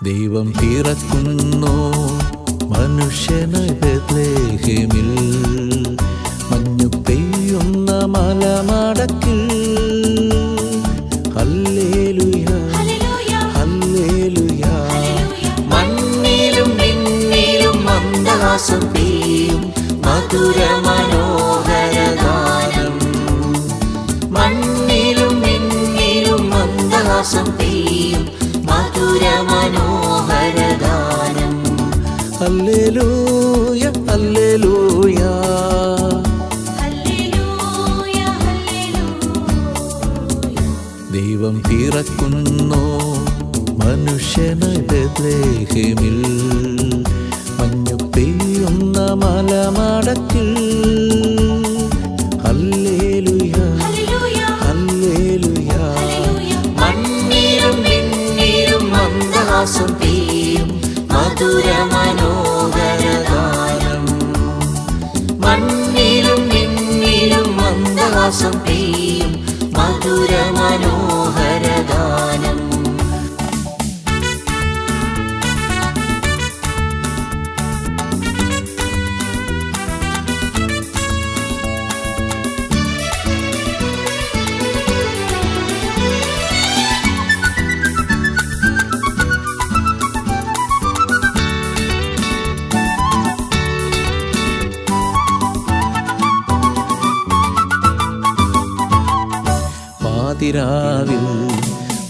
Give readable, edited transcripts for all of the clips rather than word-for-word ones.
ദൈവം പിറക്കുന്നു മനുഷ്യനായി ബേത്ലഹേമിൽ, മഞ്ഞു പെയ്യുന്ന മലമടക്കിൽ. Hallelujah hallelujah. മണ്ണിലും മിന്നിലും മന്ദഹാസം പെയ്യും മധുര മനോഹര ഗാനം. മണ്ണിലും മിന്നിലും മന്ദഹാസം പെയ്യും മധുര മനോഹര ഗാനം. Hallelujah hallelujah. ദൈവം പിറക്കുന്നു മനുഷ്യനായി ബേത്ലഹേമിൽ, മഞ്ഞു പെയ്യുന്ന മലമടക്കിൽ. Hallelujah hallelujah. മണ്ണിലും മിന്നിലും മന്ദഹാസം പെയ്യും മധുര മനോഹര ഗാനം. മണ്ണിലും മിന്നിലും മന്ദഹാസം പെയ്യും മധുര മനോഹര ഗാനം. പാതിരാവിൽ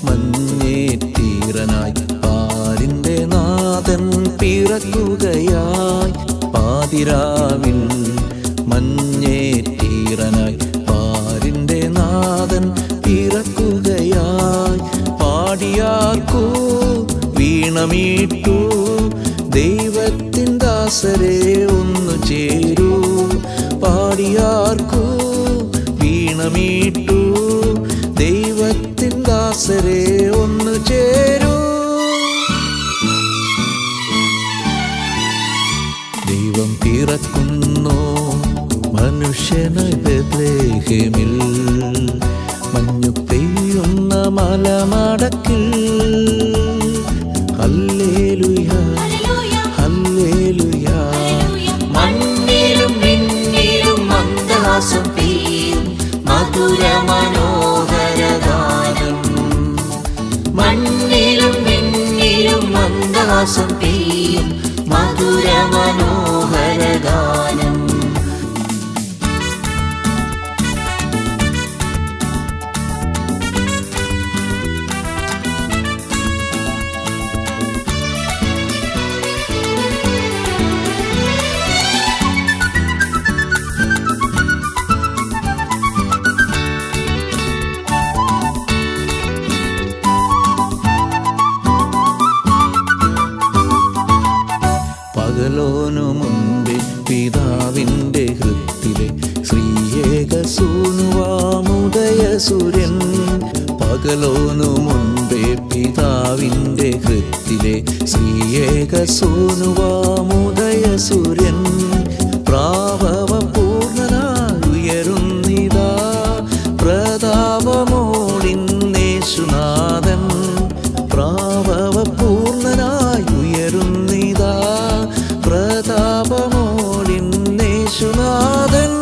മഞ്ഞേറ്റീറനായി പാരിൻ്റെ നാഥൻ പിറക്കുകയായി. പാതിരാവിൽ മഞ്ഞേറ്റീറനായി പാരിൻ്റെ നാഥൻ പിറക്കുകയായി. പാടിയാർക്കൂ വീണമീട്ടു ദൈവത്തിൻ ദാസരെ ഒന്നു ചേരൂ. പാടിയാർക്കൂ വീണമീട്ടു ദൈവത്തിൻ ദാസരെ ഒന്നു ചേരൂ. ദൈവം പിറക്കുന്നു മനുഷ്യനായി ബേത്ലഹേമിൽ, മഞ്ഞു പെയ്യുന്ന മലമടക്കിൽ. Hallelujah hallelujah. മണ്ണിലും മിന്നിലും മന്ദഹാസം പെയ്യും മധുര മനോഹര ഗാനം. മണ്ണിലും മിന്നിലും മന്ദഹാസം പെയ്യും മധുര മനോഹര ഗാനം. പകലോനു മുൻപേ പിതാവിൻ്റെ ഹൃത്തിലെ ശ്രീയേക സൂനുവാമുദയ സൂര്യൻ. പകലോനു മുൻപേ പിതാവിൻ്റെ ഹൃത്തിലെ ശ്രീയേക സൂനുവാമുദയ സൂര്യൻ. പ്രാഭവ പൂർണ്ണനായി ഉയരുന്നിതാ പ്രതാപമോടിന്നേശുനാഥൻ. പ്രാഭവ പൂർണ്ണനായി ഉയരുന്നിതാ പ്രതാപമോടിന്നേശുനാഥൻ.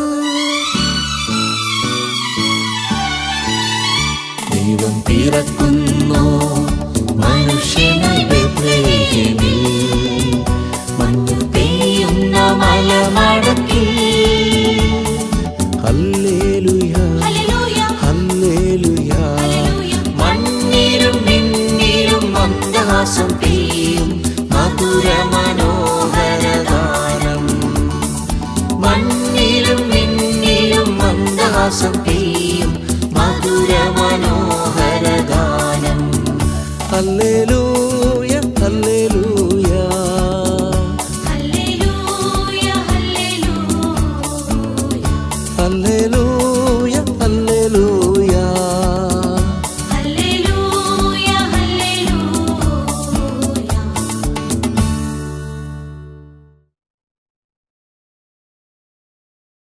ദൈവം പിറക്കുന്നു